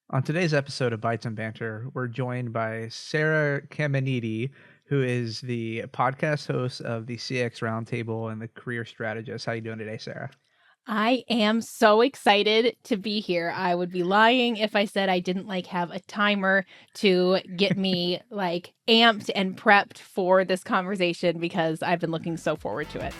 On today's episode of Bites and Banter, we're joined by Sarah Caminiti, who is the podcast host of the CX Roundtable and the Career Strategist. How you doing today, Sarah? I am so excited to be here. I would be lying if I said I didn't have a timer to get me amped and prepped for this conversation because I've been looking so forward to it.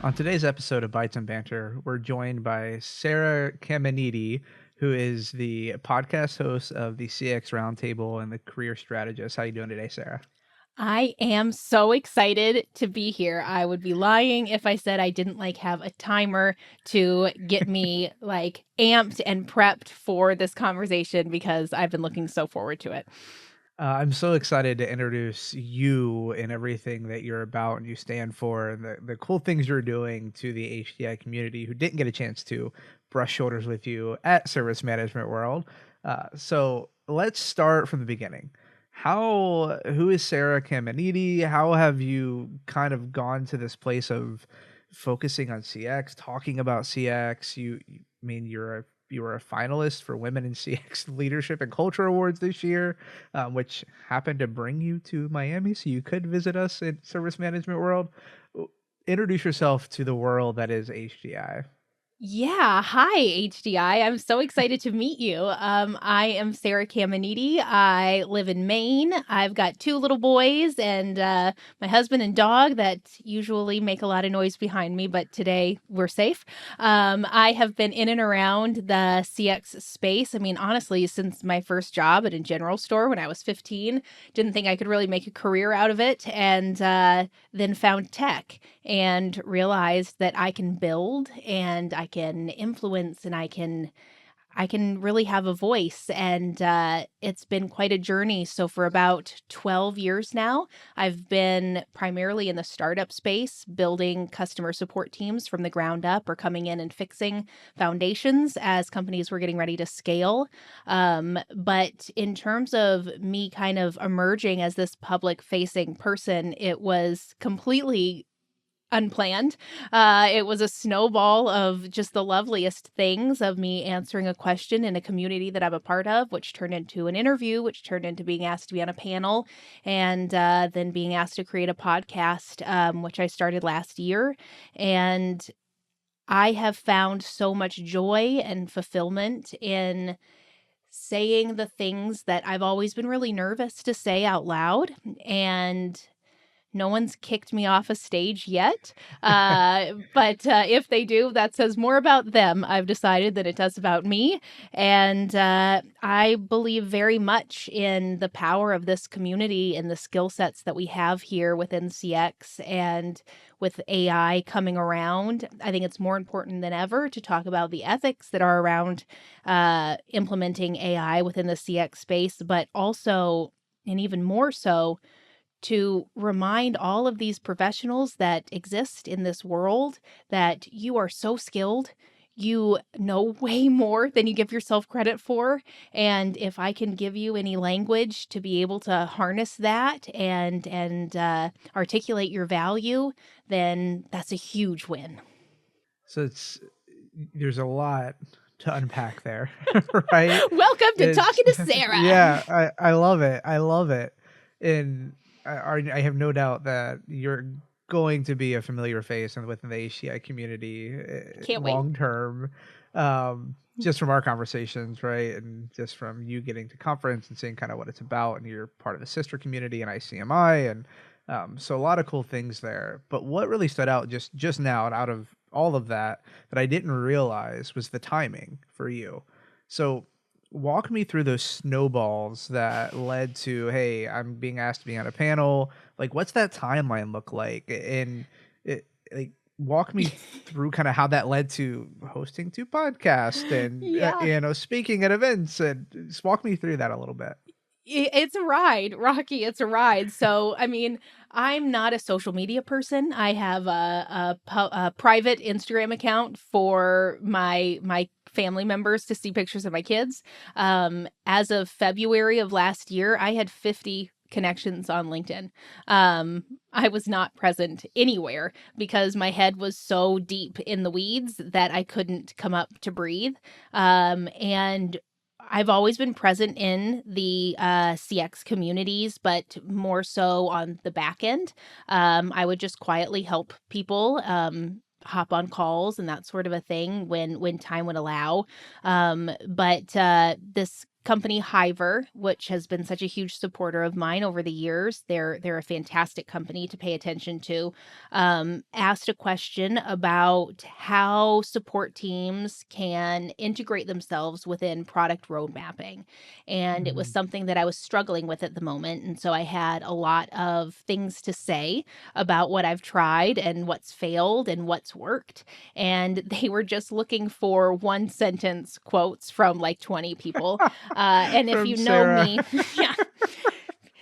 On today's episode of Bites and Banter, we're joined by Sarah Caminiti, who is the podcast host of the CX Roundtable and the Career Strategist. How you doing today, Sarah? I am so excited to be here. I would be lying if I said I didn't have a timer to get me amped and prepped for this conversation because I've been looking so forward to it. I'm so excited to introduce you and everything that you're about and you stand for and the cool things you're doing to the HDI community who didn't get a chance to brush shoulders with you at Service Management World. So let's start from the beginning. Who is Sarah Caminiti? How have you kind of gone to this place of focusing on CX, talking about CX? I mean, you were a finalist for Women in CX Leadership and Culture Awards this year, which happened to bring you to Miami, so you could visit us in Service Management World. Introduce yourself to the world that is HDI. Yeah. Hi, HDI. I'm so excited to meet you. I am Sarah Caminiti. I live in Maine. I've got two little boys and my husband and dog that usually make a lot of noise behind me, but today we're safe. I have been in and around the CX space. I mean, honestly, since my first job at a general store when I was 15, didn't think I could really make a career out of it. And then found tech and realized that I can build and I can influence and I can really have a voice. And it's been quite a journey. So for about 12 years now, I've been primarily in the startup space, building customer support teams from the ground up or coming in and fixing foundations as companies were getting ready to scale. But in terms of me kind of emerging as this public facing person, it was completely unplanned. It was a snowball of just the loveliest things of me answering a question in a community that I'm a part of, which turned into an interview, which turned into being asked to be on a panel, and then being asked to create a podcast, which I started last year. And I have found so much joy and fulfillment in saying the things that I've always been really nervous to say out loud. And no one's kicked me off a stage yet, but if they do, that says more about them, I've decided, than it does about me, and I believe very much in the power of this community and the skill sets that we have here within CX, and with AI coming around, I think it's more important than ever to talk about the ethics that are around implementing AI within the CX space, but also, and even more so, to remind all of these professionals that exist in this world that you are so skilled. You know way more than you give yourself credit for. And if I can give you any language to be able to harness that and articulate your value, then that's a huge win. So there's a lot to unpack there, right? Welcome to It's Talking to Sarah. yeah, I love it. I love it, and I have no doubt that you're going to be a familiar face and within the HCI community Can't wait. long term. Just from our conversations, right, and just from you getting to conference and seeing kind of what it's about, and you're part of the sister community and ICMI, and so a lot of cool things there. But what really stood out just now, and out of all of that, that I didn't realize was the timing for you. So walk me through those snowballs that led to, hey, I'm being asked to be on a panel. Like, what's that timeline look like? And walk me through kind of how that led to hosting two podcasts and Yeah. speaking at events, and just walk me through that a little bit. It's a ride, Rocky, it's a ride. So, I mean, I'm not a social media person. I have a private Instagram account for my family members to see pictures of my kids. As of February of last year, I had 50 connections on LinkedIn. I was not present anywhere because my head was so deep in the weeds that I couldn't come up to breathe. And I've always been present in the CX communities, but more so on the back end. I would just quietly help people hop on calls and that sort of a thing when time would allow. But this company Hiver, which has been such a huge supporter of mine over the years, they're a fantastic company to pay attention to. Asked a question about how support teams can integrate themselves within product road mapping. And it was Mhm. something that I was struggling with at the moment. And so I had a lot of things to say about what I've tried and what's failed and what's worked. And they were just looking for one sentence quotes from like 20 people. And if From you know Sarah. me, yeah,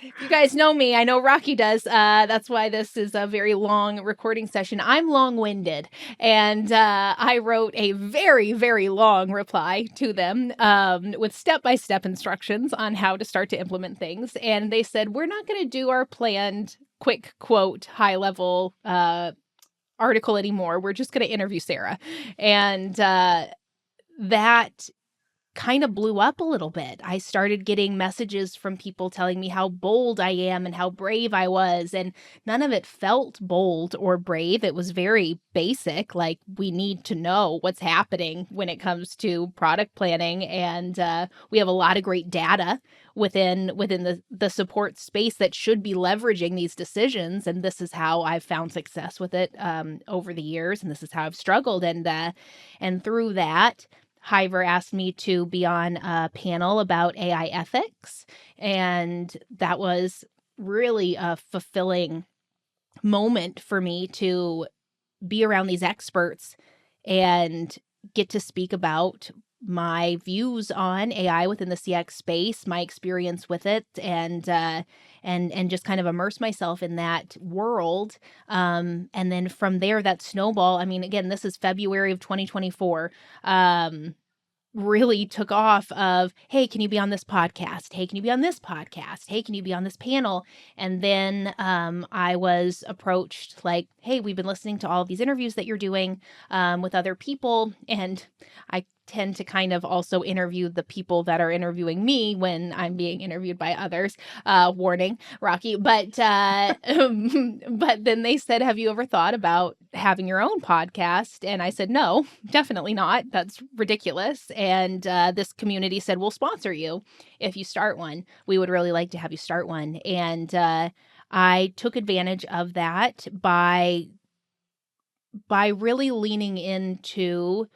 if you guys know me, I know Rocky does. That's why this is a very long recording session. I'm long-winded, and I wrote a very, very long reply to them with step-by-step instructions on how to start to implement things. And they said, we're not going to do our planned quick quote, high-level article anymore. We're just going to interview Sarah. And that kind of blew up a little bit. I started getting messages from people telling me how bold I am and how brave I was, and none of it felt bold or brave. It was very basic, like we need to know what's happening when it comes to product planning, and we have a lot of great data within the support space that should be leveraging these decisions, and this is how I've found success with it over the years, and this is how I've struggled, and through that Hiver asked me to be on a panel about AI ethics, and that was really a fulfilling moment for me to be around these experts and get to speak about my views on AI within the CX space, my experience with it, and just kind of immerse myself in that world. And then from there, that snowball. I mean, again, this is February of 2024. Really took off of, hey, can you be on this podcast? Hey, can you be on this podcast? Hey, can you be on this panel? And then I was approached like, hey, we've been listening to all of these interviews that you're doing with other people. And I tend to kind of also interview the people that are interviewing me when I'm being interviewed by others. Warning, Rocky. But but then they said, have you ever thought about having your own podcast? And I said, no, definitely not. That's ridiculous. And this community said, we'll sponsor you if you start one. We would really like to have you start one. And I took advantage of that by really leaning into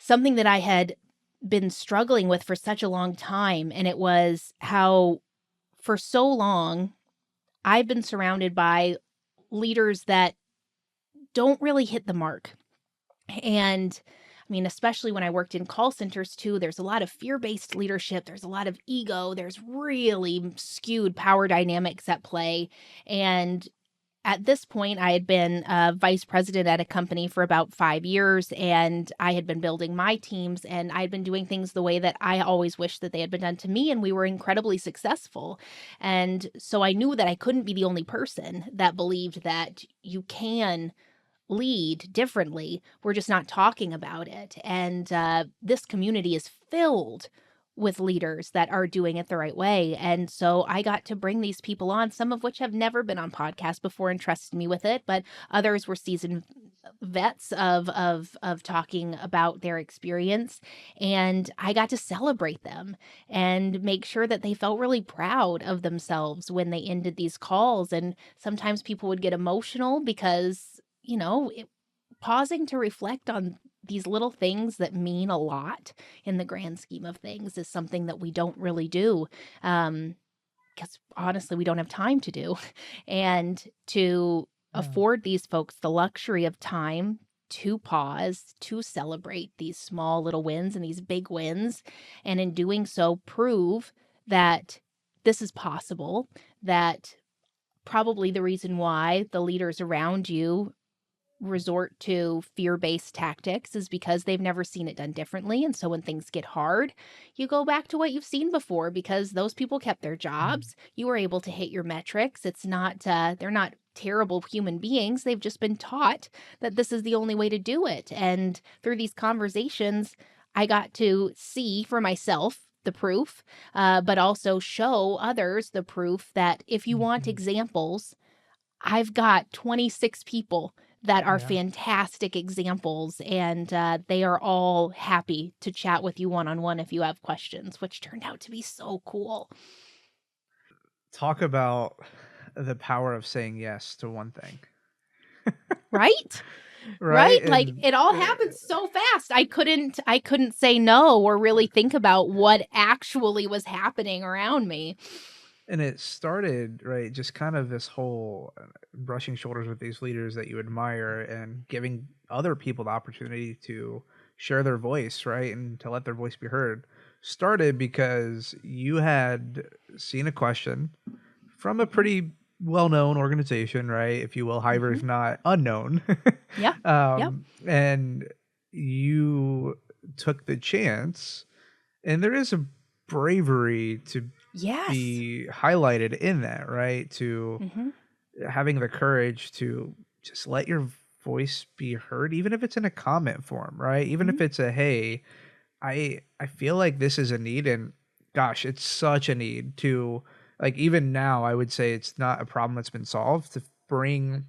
something that I had been struggling with for such a long time. And it was how for so long I've been surrounded by leaders that don't really hit the mark. And I mean, especially when I worked in call centers too, there's a lot of fear-based leadership. There's a lot of ego. There's really skewed power dynamics at play. And at this point, I had been vice president at a company for about 5 years, and I had been building my teams, and I had been doing things the way that I always wished that they had been done to me, and we were incredibly successful. And so I knew that I couldn't be the only person that believed that you can lead differently. We're just not talking about it. And this community is filled with leaders that are doing it the right way. And so I got to bring these people on, some of which have never been on podcasts before and trusted me with it, but others were seasoned vets of talking about their experience. And I got to celebrate them and make sure that they felt really proud of themselves when they ended these calls. And sometimes people would get emotional because, pausing to reflect on these little things that mean a lot in the grand scheme of things is something that we don't really do. Because honestly, we don't have time to do. And to Yeah. afford these folks the luxury of time to pause, to celebrate these small little wins and these big wins. And in doing so, prove that this is possible, that probably the reason why the leaders around you resort to fear-based tactics is because they've never seen it done differently, and so when things get hard, you go back to what you've seen before because those people kept their Mhm. jobs, you were able to hit your metrics, it's not, they're not terrible human beings, they've just been taught that this is the only way to do it, and through these conversations, I got to see for myself the proof, but also show others the proof that if you want Mhm. examples, I've got 26 people that are Yeah. fantastic examples, and they are all happy to chat with you one-on-one if you have questions, which turned out to be so cool. Talk about the power of saying yes to one thing, Right? right? Right? Like, And it all happened so fast. I couldn't say no or really think about what actually was happening around me. and it started, right, just kind of this whole brushing shoulders with these leaders that you admire and giving other people the opportunity to share their voice, right, and to let their voice be heard. Started because you had seen a question from a Mhm, pretty well-known organization, right, if you will, however, mhm. if not unknown. Yeah. Yep. And you took the chance, and there is a bravery to Yes. be highlighted in that, right? To Mhm, having the courage to just let your voice be heard, even if it's in a comment form, right? Even if mhm, it's a, hey, I feel like this is a need, and gosh, it's such a need to, like, even now I would say it's not a problem that's been solved to bring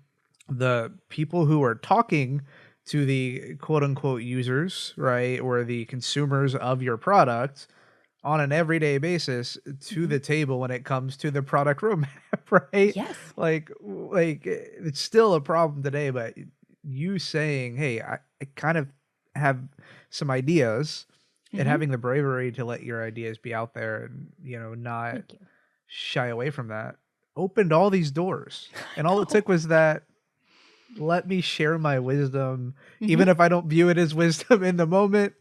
the people who are talking to the quote unquote users, right, or the consumers of your product on an everyday basis to mhm. the table when it comes to the product roadmap, right? Yes. It's still a problem today, but you saying, "Hey, I kind of have some ideas," and Mhm. having the bravery to let your ideas be out there and, not Thank you. shy away from that, opened all these doors. I And all it know. took was that, let me share my wisdom, Mhm, even if I don't view it as wisdom in the moment,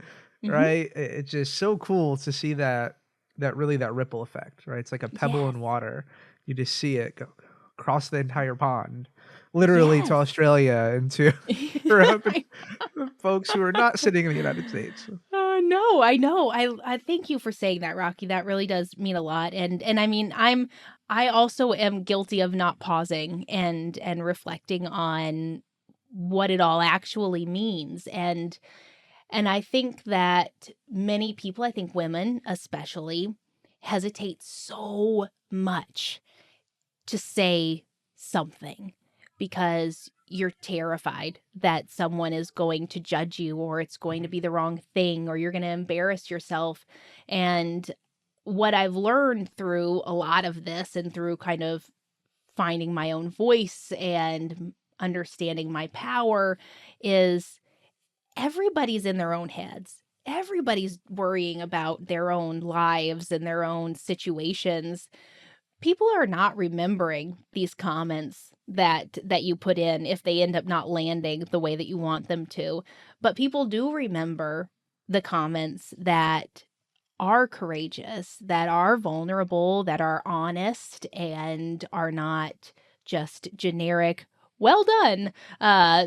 mhm. right? It's just so cool to see that ripple effect, right? It's like a pebble Yes. in water. You just see it go across the entire pond, literally to Yes. Australia and to Europe I and folks who are not sitting in the United States. no, I know. I thank you for saying that, Rocky. That really does mean a lot. And I mean, I also am guilty of not pausing and reflecting on what it all actually means. And I think that many people, I think women especially, hesitate so much to say something because you're terrified that someone is going to judge you or it's going to be the wrong thing or you're going to embarrass yourself. And what I've learned through a lot of this and through kind of finding my own voice and understanding my power is everybody's in their own heads. Everybody's worrying about their own lives and their own situations. People are not remembering these comments that you put in if they end up not landing the way that you want them to. But people do remember the comments that are courageous, that are vulnerable, that are honest, and are not just generic, "Well done,"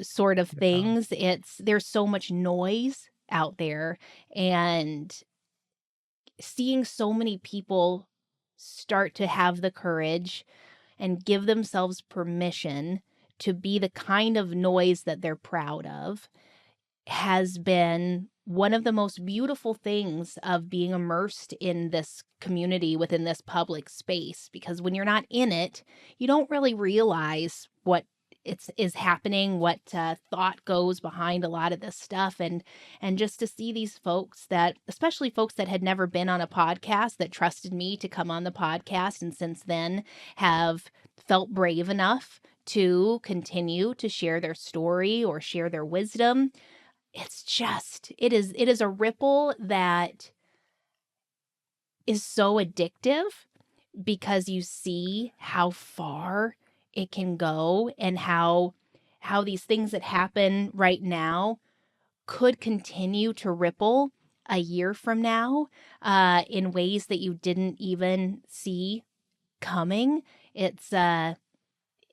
sort of Yeah. things. There's so much noise out there, and seeing so many people start to have the courage and give themselves permission to be the kind of noise that they're proud of has been one of the most beautiful things of being immersed in this community within this public space because when you're not in it, you don't really realize what is happening, what thought goes behind a lot of this stuff, and just to see these folks that, especially folks that had never been on a podcast, that trusted me to come on the podcast, and since then have felt brave enough to continue to share their story or share their wisdom. It is a ripple that is so addictive because you see how far it can go and how these things that happen right now could continue to ripple a year from now, in ways that you didn't even see coming. It's, uh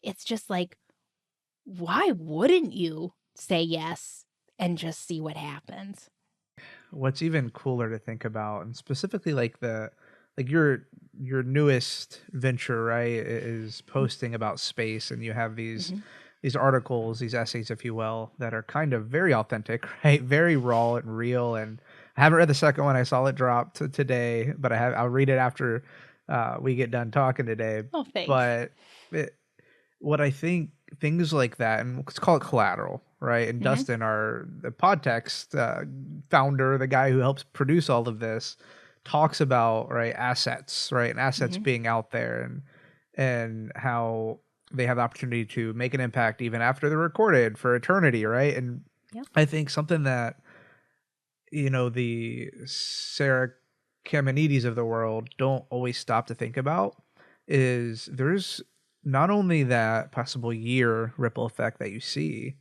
it's just like, why wouldn't you say yes and just see what happens. What's even cooler to think about, and specifically like your newest venture, right, is posting about space, and you have Mm-hmm. these articles, these essays, if you will, that are kind of very authentic, right, very raw and real. And I haven't read the second one. I saw it drop today, but I'll read it after we get done talking today. Oh, thanks. But it, what I think things like that, and let's call it collateral, right? And Mm-hmm. Dustin, our the podtext founder, the guy who helps produce all of this, talks about right assets, right, and assets Mm-hmm. being out there, and how they have the opportunity to make an impact even after they're recorded for eternity, right? And Yep. I think something that the Sarah Caminitis of the world don't always stop to think about is there's not only that possible year ripple effect that you see,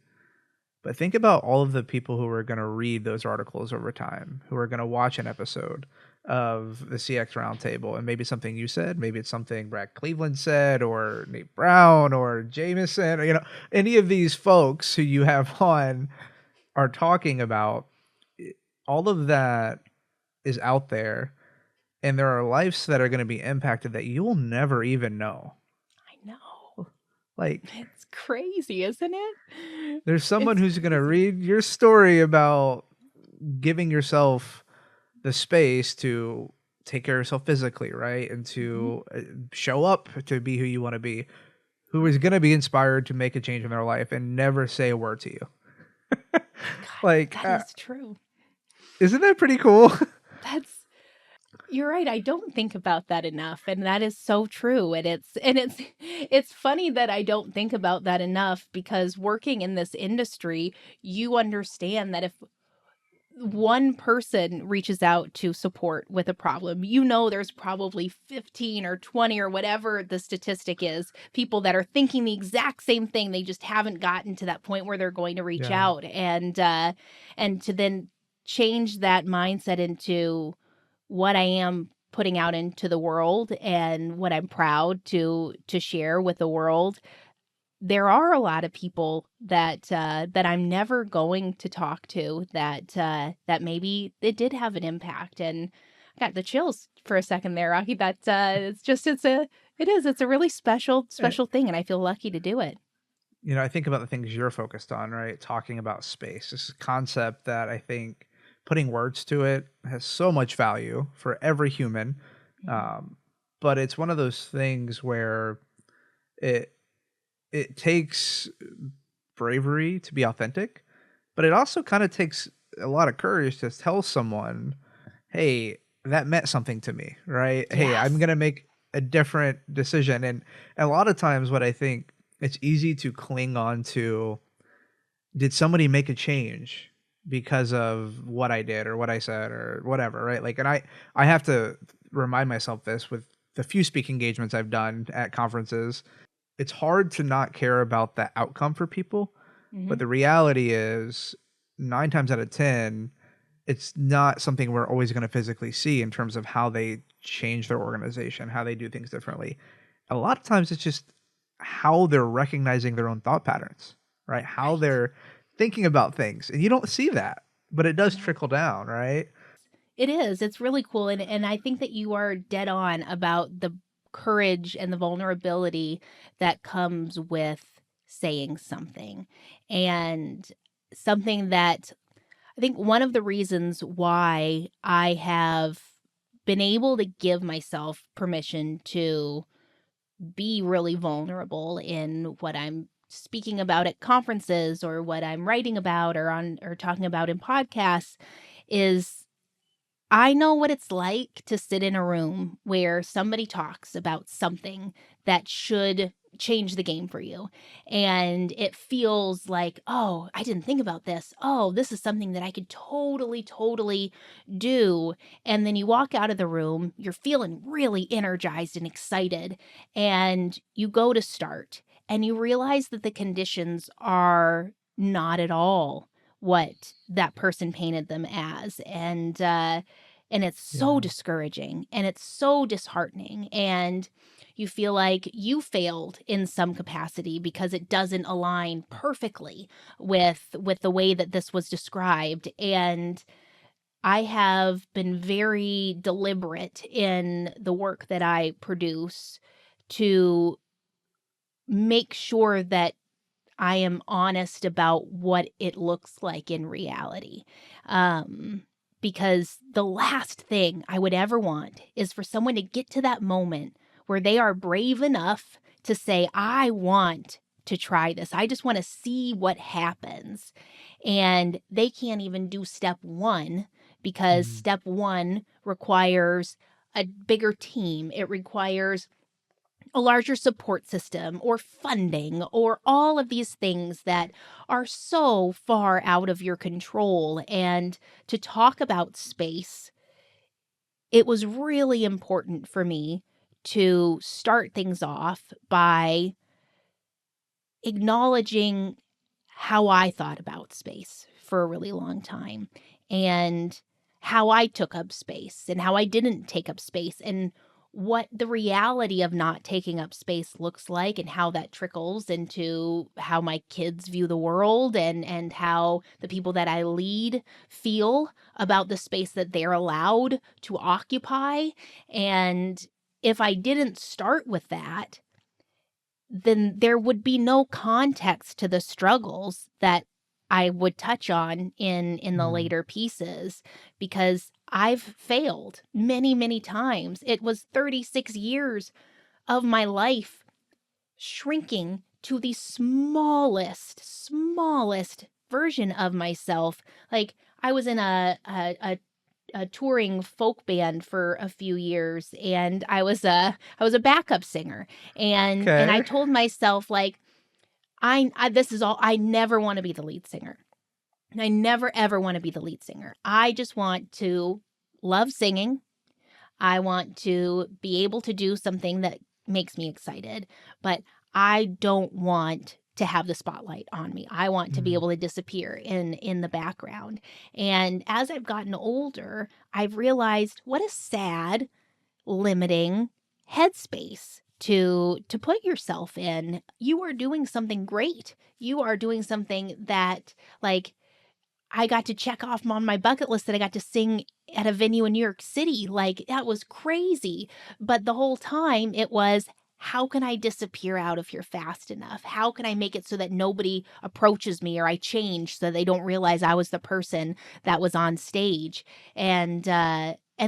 but think about all of the people who are going to read those articles over time, who are going to watch an episode of the CX Roundtable, and maybe something you said, maybe it's something Brad Cleveland said, or Nate Brown, or Jameson, or any of these folks who you have on are talking about all of that is out there, and there are lives that are going to be impacted that you will never even know. I know. Like, It's crazy, isn't it? there's someone It's who's going to crazy. read your story about giving yourself the space to take care of yourself physically, right? And Mm-hmm. to show up to be who you want to be, who is going to be inspired to make a change in their life and never say a word to you. God, Like, that is true. isn't that pretty cool? That's You're right. I don't think about that enough, and that is so true. It's funny that I don't think about that enough because working in this industry, you understand that if one person reaches out to support with a problem, there's probably 15 or 20 or whatever the statistic is, people that are thinking the exact same thing. They just haven't gotten to that point where they're going to reach Yeah. out, and to then change that mindset into what I am putting out into the world and what I'm proud to share with the world. There are a lot of people that I'm never going to talk to that maybe it did have an impact, and I got the chills for a second there, Rocky. It's a really special thing, and I feel lucky to do it. I think about the things you're focused on, right? Talking about space. This is a concept that I think putting words to it has so much value for every human. Mhm. Um, but it's one of those things where it it takes bravery to be authentic, but it also kind of takes a lot of courage to tell someone, "Hey, that meant something to me," right? "Hey, I'm Yes. gonna make a different decision." And a lot of times, what I think it's easy to cling on to, did somebody make a change because of what I did or what I said or whatever, right? Like, and I have to remind myself this with the few speaking engagements I've done at conferences. It's hard to not care about the outcome for people, but Mhm. the reality is 9 times out of 10, it's not something we're always gonna physically see in terms of how they change their organization, how they do things differently. A lot of times it's just how they're recognizing their own thought patterns, right? How Right. they're thinking about things, and you don't see that, but it does No. trickle down, right? It is. It's really cool, and I think that you are dead on about the courage and the vulnerability that comes with saying something. And something that I think one of the reasons why I have been able to give myself permission to be really vulnerable in what I'm speaking about at conferences or what I'm writing about or talking about in podcasts is I know what it's like to sit in a room where somebody talks about something that should change the game for you. And it feels like, oh, I didn't think about this. Oh, this is something that I could totally do. And then you walk out of the room, you're feeling really energized and excited. And you go to start and you realize that the conditions are not at all what that person painted them as. And it's so Yeah. discouraging and it's so disheartening. And you feel like you failed in some capacity because it doesn't align perfectly with the way that this was described. And I have been very deliberate in the work that I produce to make sure that I am honest about what it looks like in reality. Um, because the last thing I would ever want is for someone to get to that moment where they are brave enough to say, I want to try this. I just want to see what happens. And they can't even do step one because Mhm. step one requires a bigger team. It requires a larger support system or funding or all of these things that are so far out of your control. And to talk about space, it was really important for me to start things off by acknowledging how I thought about space for a really long time and how I took up space and how I didn't take up space and what the reality of not taking up space looks like and how that trickles into how my kids view the world and how the people that I lead feel about the space that they're allowed to occupy. And if I didn't start with that, then there would be no context to the struggles that I would touch on in the Mhm. later pieces because I've failed many, many times. It was 36 years of my life shrinking to the smallest version of myself. Like I was in a touring folk band for a few years and I was a backup singer and I Okay. told myself like I this is all I never want to be the lead singer. I never ever want to be the lead singer. I just want to love singing. I want to be able to do something that makes me excited, but I don't want to have the spotlight on me. I want to be Mhm. able to disappear in the background. And as I've gotten older, I've realized what a sad, limiting headspace to put yourself in. You are doing something great. You are doing something that like I got to check off on my bucket list that I got to sing at a venue in New York City, like, that was crazy, but the whole time it was, "How can I disappear out of here fast enough? How can I make it so that nobody approaches me or I change so they don't realize I was the person that was on stage?" And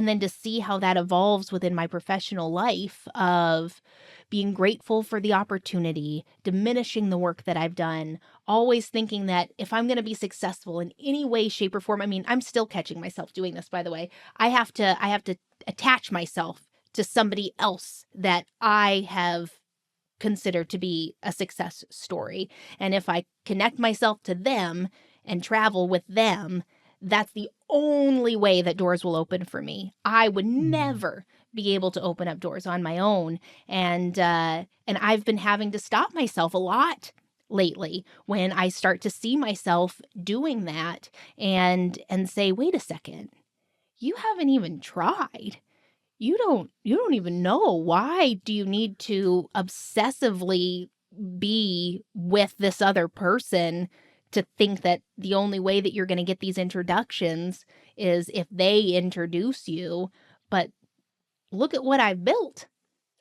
then to see how that evolves within my professional life of being grateful for the opportunity, diminishing the work that I've done, always thinking that if I'm gonna be successful in any way, shape, or form, I mean, I'm still catching myself doing this, by the way. I have to attach myself to somebody else that I have considered to be a success story. And if I connect myself to them and travel with them, that's the only way that doors will open for me. I would Mhm. never be able to open up doors on my own. And I've been having to stop myself a lot lately when I start to see myself doing that and say, "Wait a second. You haven't even tried. You don't even know. Why do you need to obsessively be with this other person to think that the only way that you're gonna get these introductions is if they introduce you? But look at what I've built.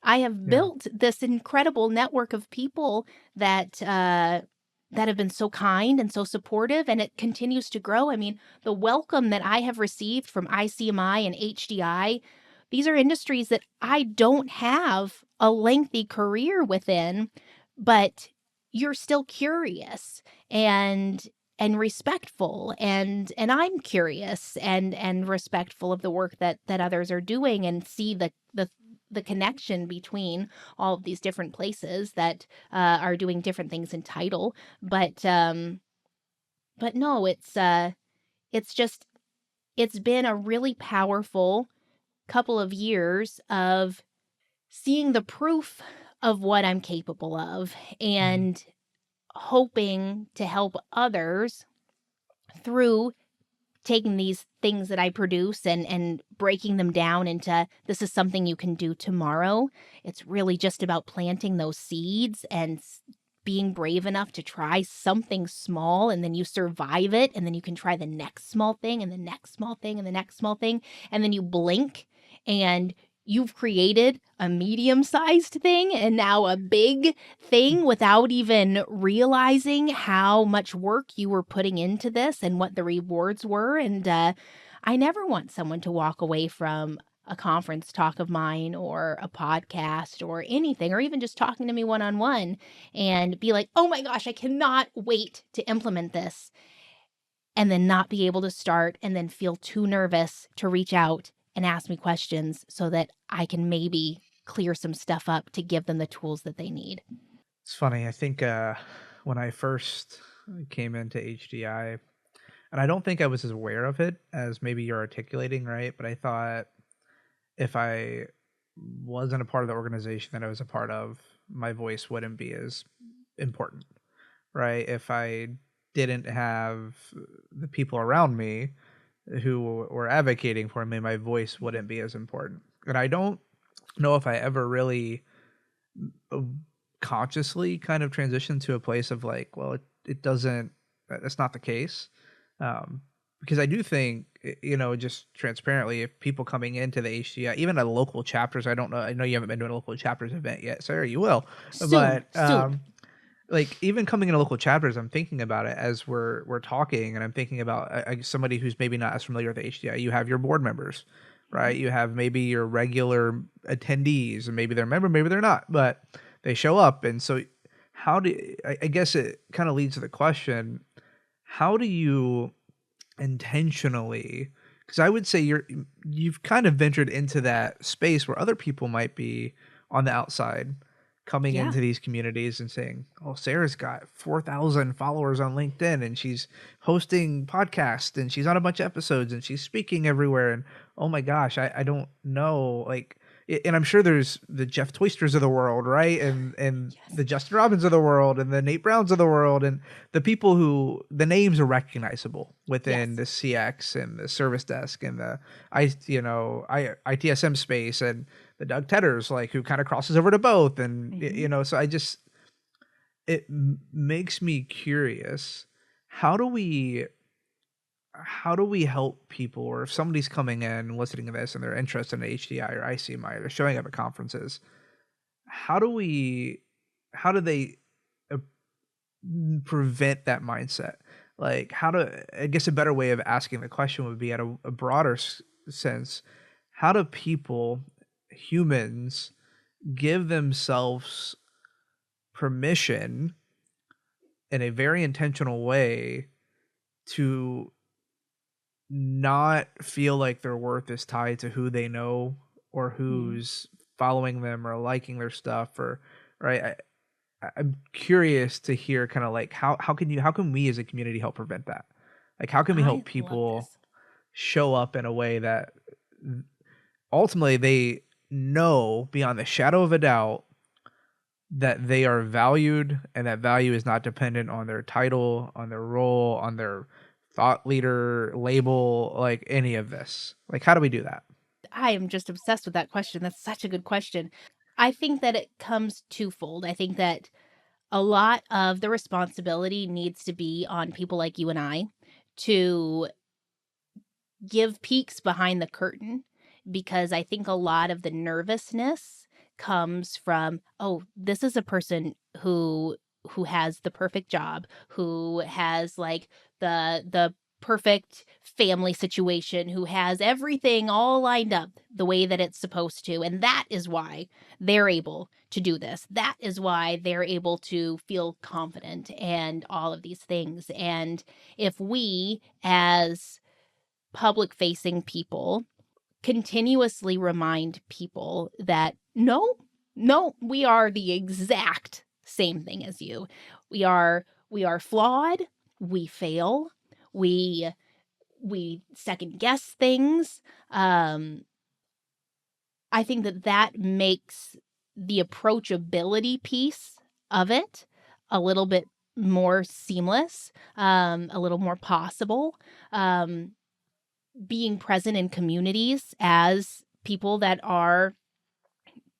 I have Yeah. built this incredible network of people that have been so kind and so supportive, and it continues to grow. I mean, the welcome that I have received from ICMI and HDI, these are industries that I don't have a lengthy career within, but you're still curious and respectful and I'm curious and respectful of the work that others are doing and see the connection between all of these different places that are doing different things in title. But no, it's just it's been a really powerful couple of years of seeing the proof of what I'm capable of Mhm. and hoping to help others through taking these things that I produce and breaking them down into this is something you can do tomorrow. It's really just about planting those seeds and being brave enough to try something small, and then you survive it, and then you can try the next small thing and the next small thing and the next small thing, and then you blink and you've created a medium-sized thing and now a big thing without even realizing how much work you were putting into this and what the rewards were. And I never want someone to walk away from a conference talk of mine or a podcast or anything, or even just talking to me one-on-one and be like, oh my gosh, I cannot wait to implement this. And then not be able to start and then feel too nervous to reach out and ask me questions so that I can maybe clear some stuff up to give them the tools that they need. It's funny. I think when I first came into HDI, and I don't think I was as aware of it as maybe you're articulating, right? But I thought if I wasn't a part of the organization that I was a part of, my voice wouldn't be as important, right? If I didn't have the people around me who were advocating for me, my voice wouldn't be as important. And I don't know if I ever really uh, consciously kind of transitioned to a place of like, well, it doesn't, that's not the case. Because I do think, just transparently, if people coming into the HDI, even at local chapters, I don't know, I know you haven't been to a local chapters event yet, Sarah, you will, Soon, but soon. like even coming into local chapters, I'm thinking about it as we're talking, and I'm thinking about somebody who's maybe not as familiar with the HDI. You have your board members, right? You have maybe your regular attendees, and maybe they're a member, maybe they're not, but they show up. And so, how do I guess it kind of leads to the question: how do you intentionally? Because I would say you've kind of ventured into that space where other people might be on the outside coming Yeah. into these communities and saying, "Oh, Sarah's got 4,000 followers on LinkedIn and she's hosting podcasts and she's on a bunch of episodes and she's speaking everywhere." And oh my gosh, I don't know, like, and I'm sure there's the Jeff Toysters of the world, right? And Yes. the Justin Robbins of the world and the Nate Browns of the world and the people who the names are recognizable within Yes. the CX and the service desk and the ITSM space, and the Doug Tedders, like, who kind of crosses over to both. And Hmm. so I just, makes me curious, how do we help people, or if somebody's coming in listening to this and they're interested in HDI or ICMI, or they're showing up at conferences, how do we how do they uh, prevent that mindset? Like, how to, I guess a better way of asking the question would be at a broader sense: how do people, humans, give themselves permission in a very intentional way to not feel like their worth is tied to who they know, or Mm. who's following them or liking their stuff, or right? I'm curious to hear kind of like how can we as a community help prevent that? Like, how can we I help love people this. show up in a way that ultimately they know beyond the shadow of a doubt that they are valued, and that value is not dependent on their title, on their role, on their thought leader label, like any of this. Like, how do we do that? I am just obsessed with that question. That's such a good question. I think that it comes twofold. I think that a lot of the responsibility needs to be on people like you and I to give peeks behind the curtain, because I think a lot of the nervousness comes from, oh, this is a person who has the perfect job, who has like the perfect family situation, who has everything all lined up the way that it's supposed to, and that is why they're able to do this. That is why they're able to feel confident and all of these things. And if we as public facing people continuously remind people that no, no, we are the exact same thing as you. We are flawed, we fail, we we second guess things. Um I think that that makes the approachability piece of it a little bit more seamless, a little more possible. being present in communities as people that are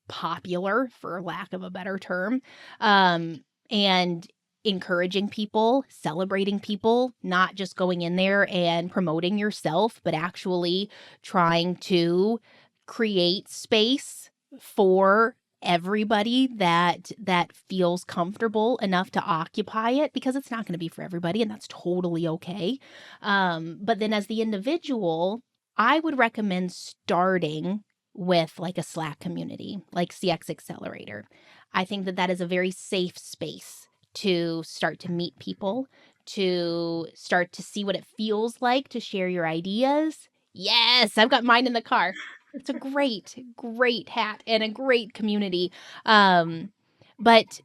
popular, for lack of a better term, and encouraging people, celebrating people, not just going in there and promoting yourself, but actually trying to create space for everybody that feels comfortable enough to occupy it, because it's not going to be for everybody, and that's totally okay. But then as the individual, I would recommend starting with like a Slack community, like CX Accelerator. I think that that is a very safe space to start to meet people, to start to see what it feels like to share your ideas. Yes, I've got mine in the car. It's a great, great hat and a great community. Um, but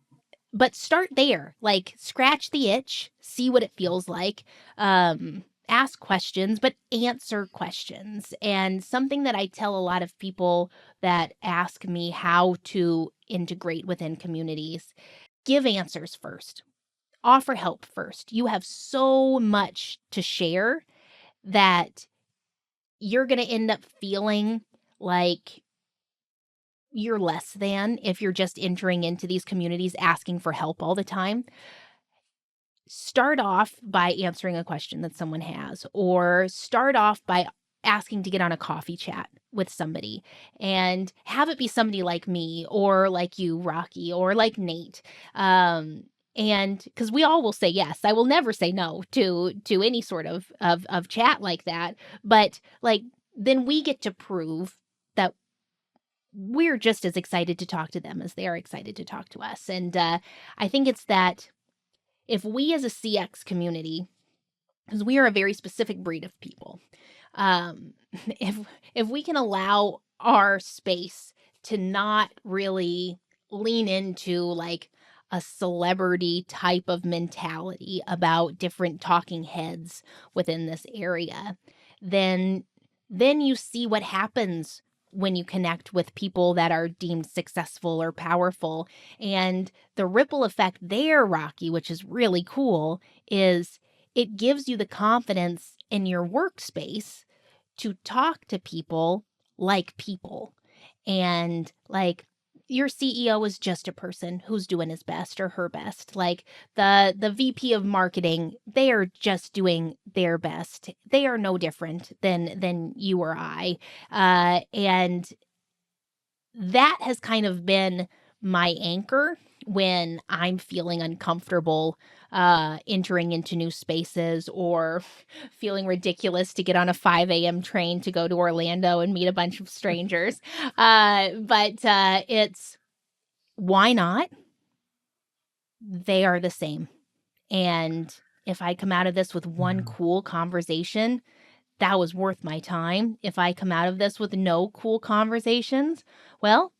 start there. Like, scratch the itch, see what it feels like. Ask questions, but answer questions. And something that I tell a lot of people that ask me how to integrate within communities: give answers first, offer help first. You have so much to share that you're going to end up feeling like you're less than if you're just entering into these communities asking for help all the time. Start off by answering a question that someone has, or start off by asking to get on a coffee chat with somebody, and have it be somebody like me or like you, Rocky, or like Nate. And because we all will say yes, I will never say no to any sort of chat like that. But like, then we get to prove that we're just as excited to talk to them as they are excited to talk to us. And I think it's that if we as a CX community, because we are a very specific breed of people, um, if we can allow our space to not really lean into like a celebrity type of mentality about different talking heads within this area, then you see what happens when you connect with people that are deemed successful or powerful. And the ripple effect there, Rocky, which is really cool, is it gives you the confidence in your workspace to talk to people like people. And like, your CEO is just a person who's doing his best or her best. Like, the VP of marketing, they are just doing their best. They are no different than you or I. And that has kind of been my anchor when I'm feeling uncomfortable entering into new spaces, or feeling ridiculous to get on a 5 a.m. train to go to Orlando and meet a bunch of strangers. But it's, why not? They are the same. And if I come out of this with one Mm. cool conversation, that was worth my time. If I come out of this with no cool conversations, well,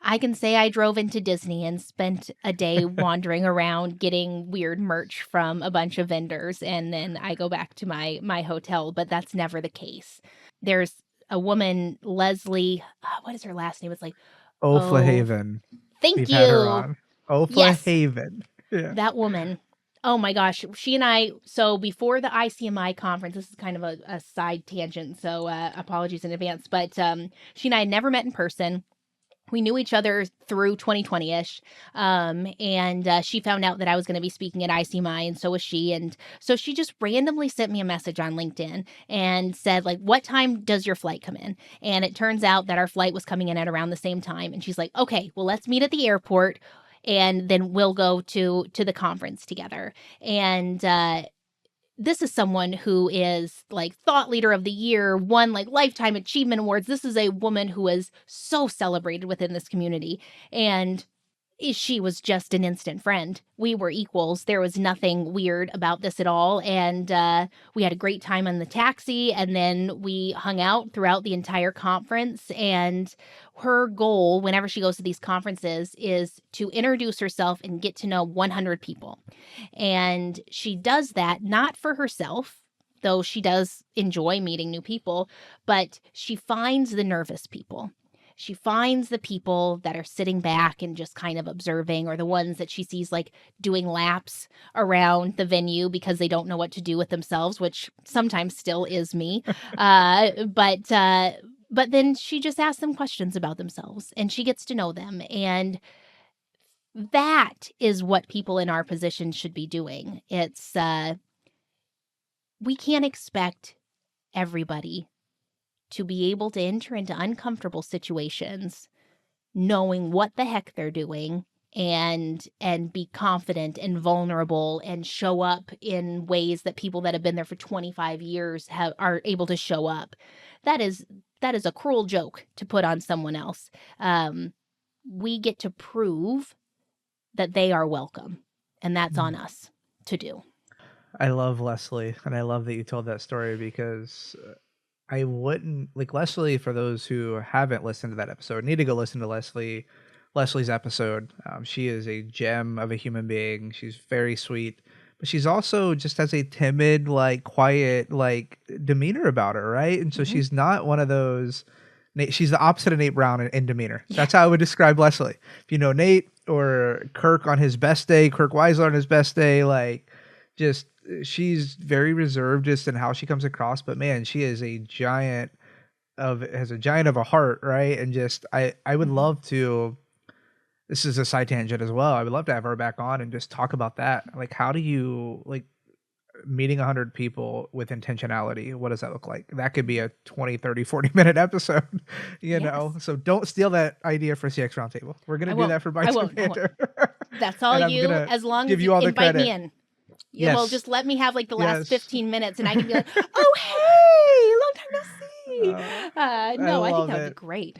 I can say I drove into Disney and spent a day wandering around getting weird merch from a bunch of vendors, and then I go back to my hotel, but that's never the case. There's a woman, Leslie, what is her last name? It's like, Ofla oh, Haven. thank We've had her you. on. Ofla Yes, Haven. Yeah. that woman. Oh my gosh. She and I, so before the ICMI conference, this is kind of a side tangent, so apologies in advance, but she and I had never met in person. We knew each other through 2020-ish, and she found out that I was going to be speaking at ICMI, and so was she. And so she just randomly sent me a message on LinkedIn and said, like, what time does your flight come in? And it turns out that our flight was coming in at around the same time. And she's like, okay, well, let's meet at the airport, and then we'll go to the conference together. And this is someone who is like thought leader of the year, won like lifetime achievement awards. This is a woman who is so celebrated within this community. And she was just an instant friend. We were equals. There was nothing weird about this at all. And we had a great time on the taxi. And then we hung out throughout the entire conference. And her goal, whenever she goes to these conferences, is to introduce herself and get to know 100 people. And she does that not for herself, though she does enjoy meeting new people, but she finds the nervous people. She finds the people that are sitting back and just kind of observing, or the ones that she sees like doing laps around the venue because they don't know what to do with themselves, which sometimes still is me. But then she just asks them questions about themselves and she gets to know them. And that is what people in our position should be doing. We can't expect everybody to be able to enter into uncomfortable situations knowing what the heck they're doing and be confident and vulnerable and show up in ways that people that have been there for 25 years are able to show up. That is a cruel joke to put on someone else. We get to prove that they are welcome, and that's on us to do. I love Leslie, and I love that you told that story because I wouldn't like Leslie. For those who haven't listened to that episode, need to go listen to Leslie's episode. She is a gem of a human being. She's very sweet, but she's also just has a timid, like quiet, like demeanor about her, right? And so she's not one of those. She's the opposite of Nate Brown in demeanor. That's how I would describe Leslie. If you know Nate or Kirk on his best day, Kirk Weisler on his best day, like just she's very reserved just in how she comes across. But man, she is has a giant of a heart, right? And just I would love to. This is a side tangent as well. I would love to have her back on and just talk about that. Like, how do you like meeting 100 people with intentionality? What does that look like? That could be a 20, 30, 40-minute episode, know? So don't steal that idea for CX Roundtable. We're going to do that for Bites and Banter. That's all you, as long as you invite me in. Yeah, well, just let me have like the last 15 minutes and I can be like, oh, hey, long time no see. No, I think that would be great.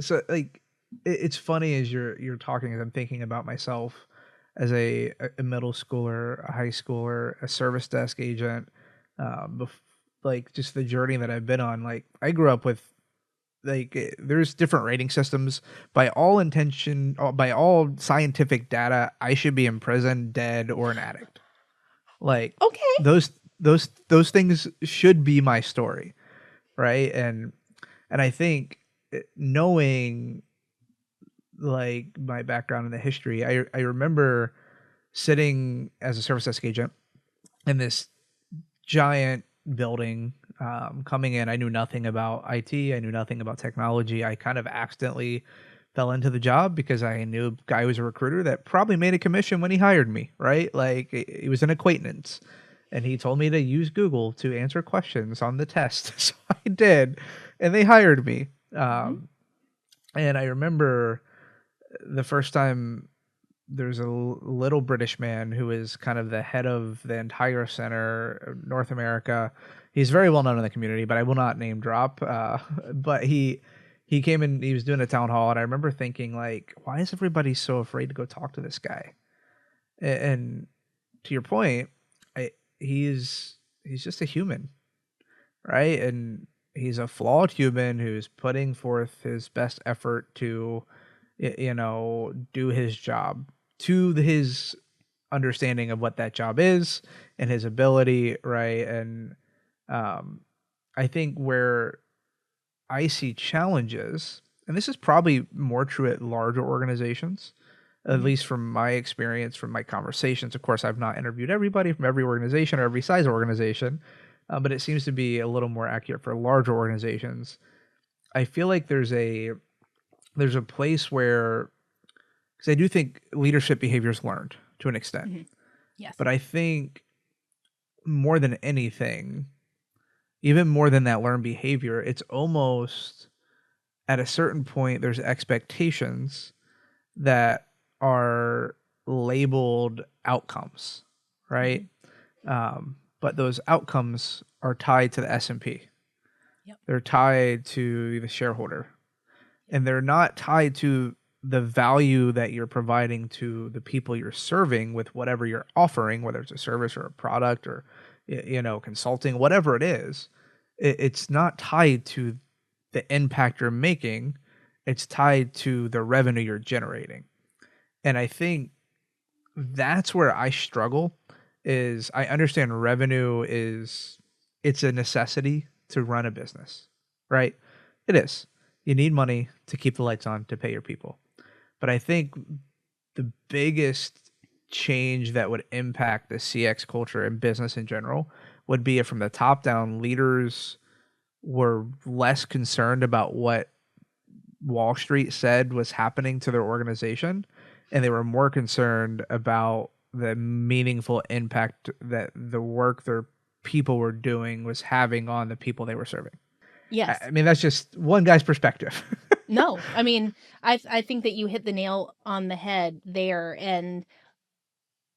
So like, it's funny as you're talking, as I'm thinking about myself as a middle schooler, a high schooler, a service desk agent, like just the journey that I've been on. Like I grew up with there's different rating systems. By all scientific data, I should be in prison, dead, or an addict. Like those things should be my story, right? And I think knowing like my background in the history, I remember sitting as a service desk agent in this giant building, coming in. I knew nothing about IT. I knew nothing about technology. I kind of accidentally fell into the job because I knew a guy who was a recruiter that probably made a commission when he hired me, right? Like it was an acquaintance. And he told me to use Google to answer questions on the test. So I did. And they hired me. And I remember the first time there's a little British man who is kind of the head of the entire center, North America. He's very well known in the community, but I will not name drop. But he came in, he was doing a town hall, and I remember thinking, like, why is everybody so afraid to go talk to this guy? And to your point, he's just a human, right? And he's a flawed human who's putting forth his best effort to, do his job to his understanding of what that job is and his ability, right? And I think where I see challenges, and this is probably more true at larger organizations, at least from my experience, from my conversations. Of course, I've not interviewed everybody from every organization or every size organization, but it seems to be a little more accurate for larger organizations. I feel like there's a place where, because I do think leadership behavior is learned to an extent. Yes. But I think more than anything, even more than that learned behavior, it's almost at a certain point, there's expectations that are labeled outcomes, right? But those outcomes are tied to the S&P. Yep. They're tied to the shareholder. And they're not tied to the value that you're providing to the people you're serving with whatever you're offering, whether it's a service or a product or, consulting, whatever it is. It's not tied to the impact you're making. It's tied to the revenue you're generating. And I think that's where I struggle. Is I understand revenue it's a necessity to run a business, right? It is. You need money to keep the lights on to pay your people. But I think the biggest change that would impact the CX culture and business in general would be if from the top down, leaders were less concerned about what Wall Street said was happening to their organization, and they were more concerned about the meaningful impact that the work their people were doing was having on the people they were serving. I Yes. mean, that's just one guy's perspective. No, I mean, I think that you hit the nail on the head there. And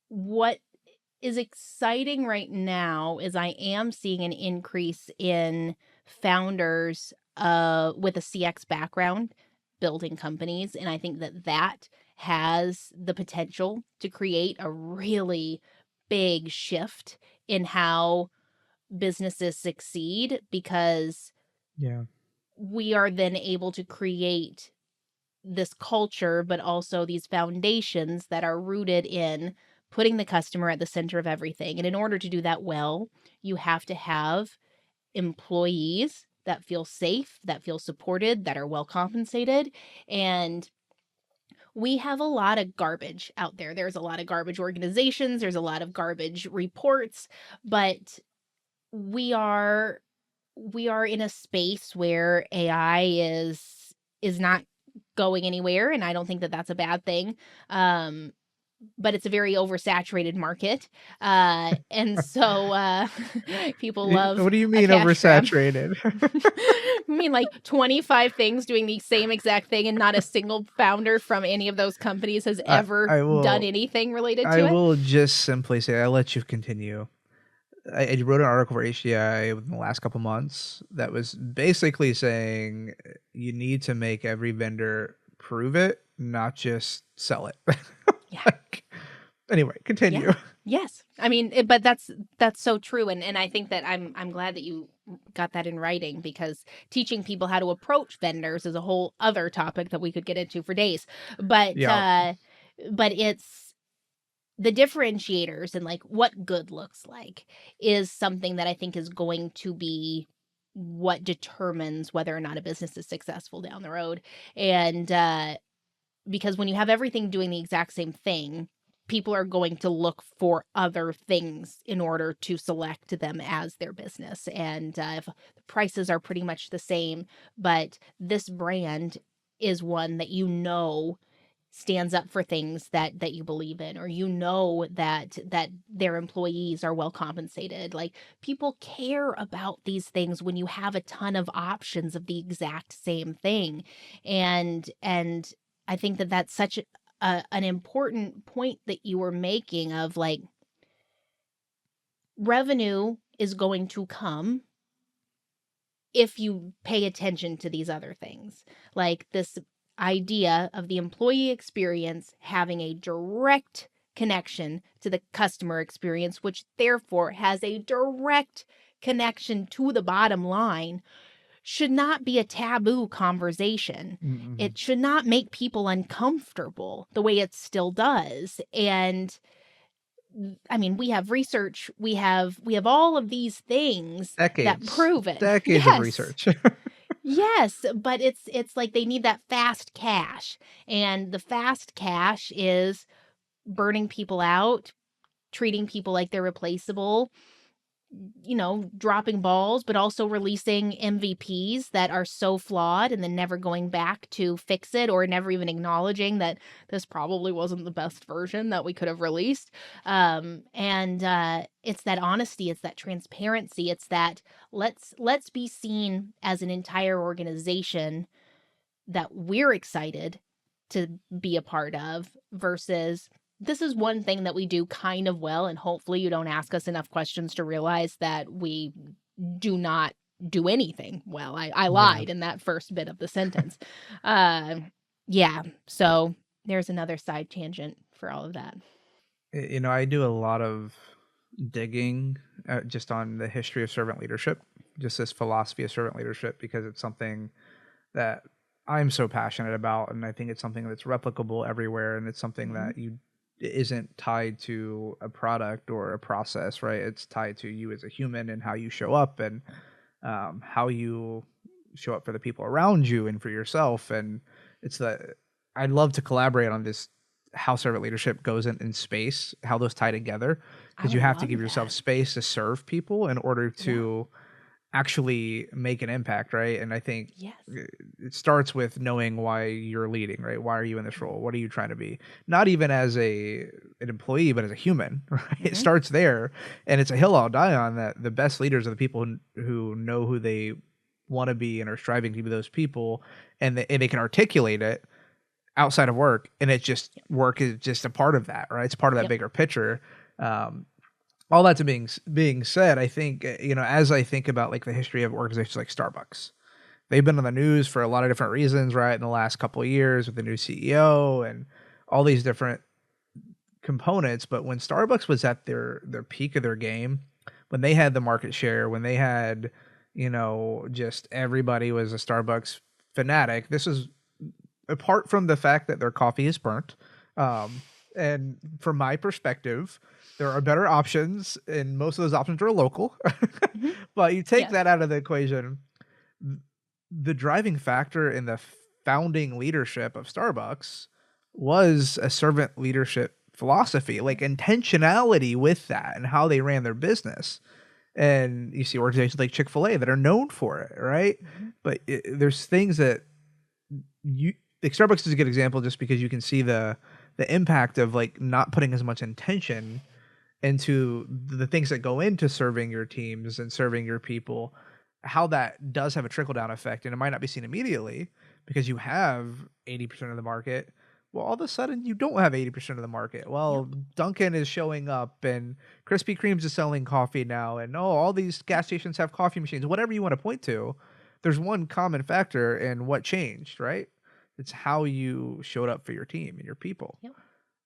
what is exciting right now is I am seeing an increase in founders with a CX background building companies, and I think that that has the potential to create a really big shift in how businesses succeed, because Yeah. we are then able to create this culture, but also these foundations that are rooted in putting the customer at the center of everything. And in order to do that well, you have to have employees that feel safe, that feel supported, that are well compensated. And we have a lot of garbage out there. There's a lot of garbage organizations, there's a lot of garbage reports, but we are we are in a space where AI is not going anywhere, and I don't think that that's a bad thing. Um, but it's a very oversaturated market, and so people love What do you a mean cash grab. oversaturated? I mean, like 25 things doing the same exact thing, and not a single founder from any of those companies has I ever I done will anything related I to it. will just simply say I'll let you continue. I wrote an article for HDI within the last couple months that was basically saying you need to make every vendor prove it, not just sell it. Yeah. Like, anyway, Yeah. continue. Yes. I mean, but that's so true, and I think that I'm glad that you got that in writing, because teaching people how to approach vendors is a whole other topic that we could get into for days. But Yeah. uh but it's the differentiators, and like what good looks like is something that I think is going to be what determines whether or not a business is successful down the road. And because when you have everything doing the exact same thing, people are going to look for other things in order to select them as their business. And if the prices are pretty much the same, but this brand is one that stands up for things that you believe in, or that their employees are well compensated. Like, people care about these things when you have a ton of options of the exact same thing. And I think that that's such an important point that you were making, of like, revenue is going to come if you pay attention to these other things. Like this idea of the employee experience having a direct connection to the customer experience, which therefore has a direct connection to the bottom line, should not be a taboo conversation. Mm-mm. It should not make people uncomfortable the way it still does. And I mean, we have research, we have all of these things that Decades. prove it. Decades of Yes. research. Yes, but it's like they need that fast cash. And the fast cash is burning people out, treating people like they're replaceable, dropping balls, but also releasing MVPs that are so flawed, and then never going back to fix it, or never even acknowledging that this probably wasn't the best version that we could have released. And it's that honesty, it's that transparency, it's that let's be seen as an entire organization that we're excited to be a part of, versus this is one thing that we do kind of well, and hopefully you don't ask us enough questions to realize that we do not do anything well. I Yeah. lied in that first bit of the sentence. Uh, yeah, so there's another side tangent for all of that. I do a lot of digging just on the history of servant leadership, just this philosophy of servant leadership, because it's something that I'm so passionate about, and I think it's something that's replicable everywhere, and it's something Mhm. that you isn't tied to a product or a process, right? It's tied to you as a human and how you show up and how you show up for the people around you and for yourself. And it's the I'd love to collaborate on this, how servant leadership goes in space, how those tie together, I because you would have to love give yourself that. space to serve people in order Yeah. to actually make an impact, right? And I think Yes. it starts with knowing why you're leading, right? Why are you in this Mhm. role? What are you trying to be? Not even as an employee, but as a human, right? It Mhm. starts there, and it's a hill I'll die on, that the best leaders are the people who know who they want to be and are striving to be those people, and they can articulate it outside of work, and it's just Yep. work is just a part of that, right? It's part of that Yep. bigger picture. Um, all that to being said, I think, as I think about like the history of organizations like Starbucks, they've been on the news for a lot of different reasons, right? In the last couple of years with the new CEO and all these different components. But when Starbucks was at their peak of their game, when they had the market share, when they had, just everybody was a Starbucks fanatic. This is apart from the fact that their coffee is burnt. Um, and from my perspective, there are better options, and most of those options are local. Mhm. But you take Yes. that out of the equation, th- the driving factor in the founding leadership of Starbucks was a servant leadership philosophy, like Yep. intentionality with that and how they ran their business. And you see organizations like Chick-fil-A that are known for it, right? Mhm. But there's things that you like, Starbucks is a good example just because you can see the impact of like not putting as much intention into the things that go into serving your teams and serving your people, how that does have a trickle down effect. And it might not be seen immediately because you have 80% of the market. Well, all of a sudden you don't have 80% of the market. Yep. Well, Dunkin' is showing up and Krispy Kreme's is selling coffee now. And all these Yep. gas stations have coffee machines, whatever you want to point to. There's one common factor in what changed, right? It's how you showed up for your team and your people. Yep.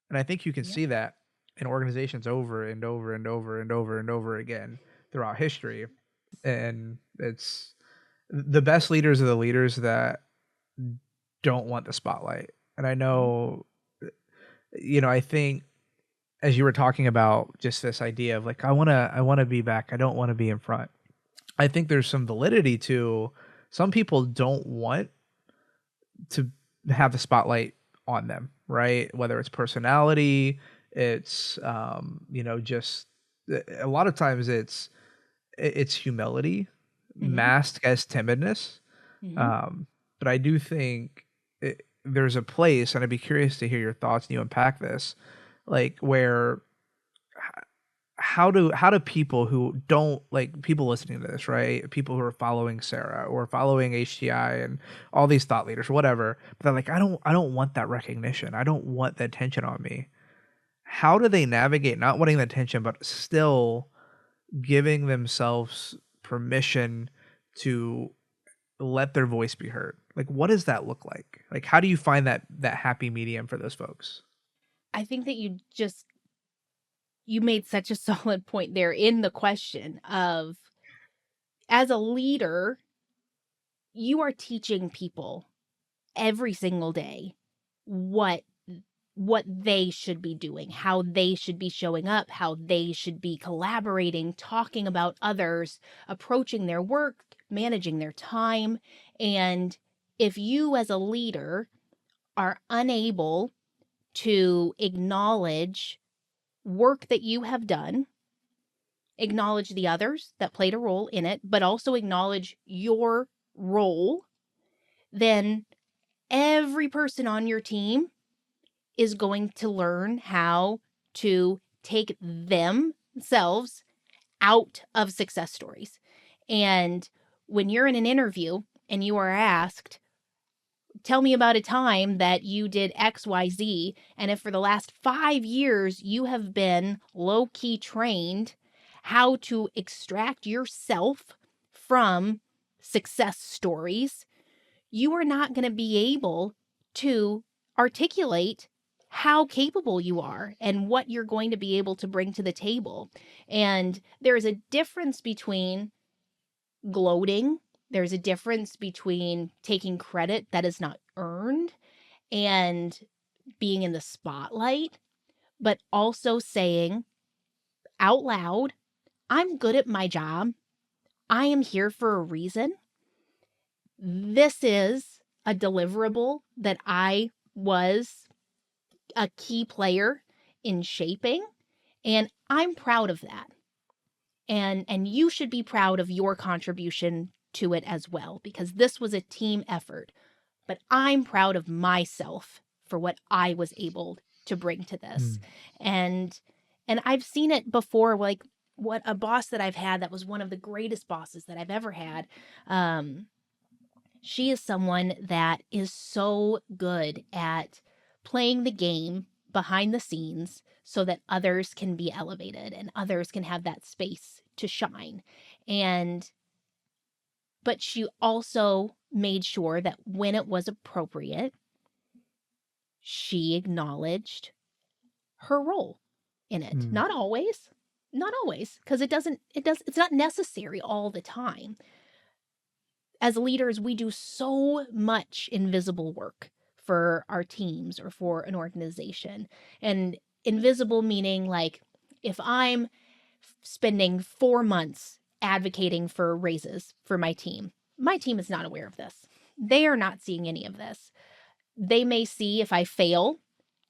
And I think you can Yep. see that in organizations over and over and over and over and over again throughout history. And it's the best leaders are the leaders that don't want the spotlight. And I Mhm. know, I think as you were talking about just this idea of like, I want to be back. I don't want to be in front. I think there's some validity to some people don't want to have the spotlight on them, right? Whether it's personality, it's just a lot of times it's humility Mhm. masked as timidness. Mhm. Um, but I do think there's a place, and I'd be curious to hear your thoughts and you unpack this, like where how do people who don't like people listening to this, right? People who are following Sarah or following HTI and all these thought leaders, whatever, but they're like, I don't want that recognition. I don't want the attention on me. How do they navigate not wanting the attention, but still giving themselves permission to let their voice be heard? Like, what does that look like? Like, how do you find that happy medium for those folks? I think that you made such a solid point there in the question of, as a leader, you are teaching people every single day what what they should be doing, how they should be showing up, how they should be collaborating, talking about others, approaching their work, managing their time. And if you as a leader are unable to acknowledge work that you have done, acknowledge the others that played a role in it, but also acknowledge your role, then every person on your team is going to learn how to take themselves out of success stories. And when you're in an interview and you are asked, tell me about a time that you did XYZ, and if for the last 5 years you have been low key trained how to extract yourself from success stories, you are not going to be able to articulate how capable you are and what you're going to be able to bring to the table. And there is a difference between gloating, there's a difference between taking credit that is not earned and being in the spotlight, but also saying out loud, I'm good at my job. I am here for a reason. This is a deliverable that I was a key player in shaping, and I'm proud of that. And you should be proud of your contribution to it as well, because this was a team effort. But I'm proud of myself for what I was able to bring to this. Mm. And I've seen it before, like what a boss that I've had that was one of the greatest bosses that I've ever had. She is someone that is so good at playing the game behind the scenes so that others can be elevated and others can have that space to shine. But she also made sure that when it was appropriate, she acknowledged her role in it. Mm. Not always, because it's not necessary all the time. As leaders, we do so much invisible work for our teams or for an organization. And invisible meaning, like, if I'm spending 4 months advocating for raises for my team is not aware of this. They are not seeing any of this. They may see if I fail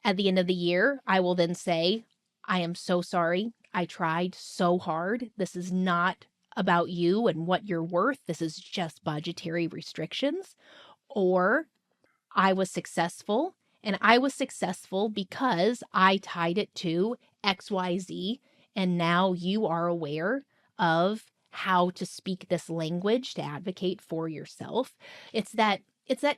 at the end of the year, I will then say, I am so sorry. I tried so hard. This is not about you and what you're worth. This is just budgetary restrictions. Or I was successful, and I was successful because I tied it to XYZ, and now you are aware of how to speak this language to advocate for yourself. It's that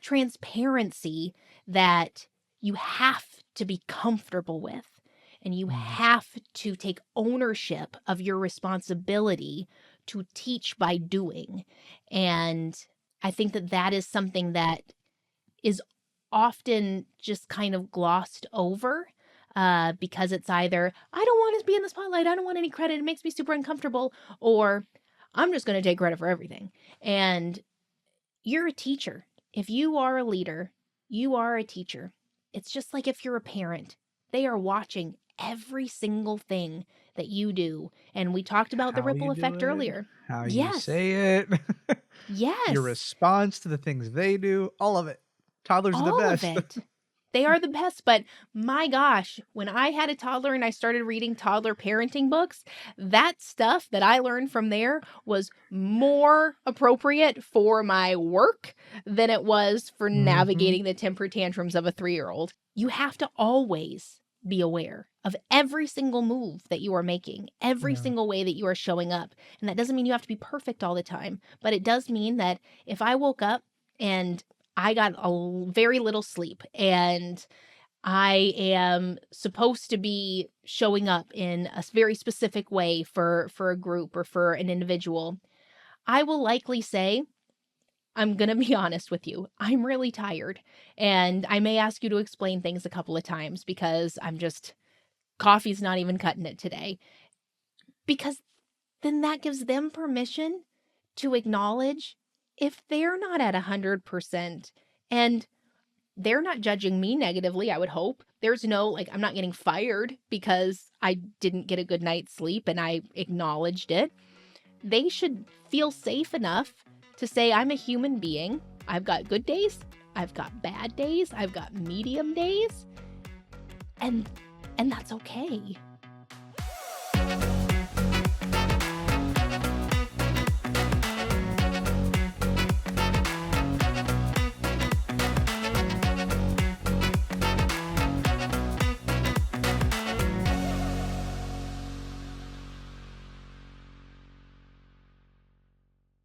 transparency that you have to be comfortable with, and you Mm. have to take ownership of your responsibility to teach by doing. And I think that that is something that is often just kind of glossed over, because it's either, I don't want to be in the spotlight, I don't want any credit, it makes me super uncomfortable, or I'm just going to take credit for everything. And you're a teacher. If you are a leader, you are a teacher. It's just like if you're a parent. They are watching every single thing that you do. And we talked about the How you ripple do effect it, earlier. how you Yes. say it, your Yes. response to the things they do, all of it. Toddlers are the All of best. it. They are the best, but my gosh, when I had a toddler and I started reading toddler parenting books, that stuff that I learned from there was more appropriate for my work than it was for Mhm. navigating the temper tantrums of a 3-year-old. You have to always be aware of every single move that you are making, every Yeah. single way that you are showing up. And that doesn't mean you have to be perfect all the time, but it does mean that if I woke up and I got very little sleep, and I am supposed to be showing up in a very specific way for a group or for an individual, I will likely say, I'm going to be honest with you, I'm really tired. And I may ask you to explain things a couple of times because coffee's not even cutting it today. Because then that gives them permission to acknowledge if they're not at 100%. And they're not judging me negatively, I would hope. There's no, like, I'm not getting fired because I didn't get a good night's sleep and I acknowledged it. They should feel safe enough to say, I'm a human being. I've got good days. I've got bad days. I've got medium days. And that's okay.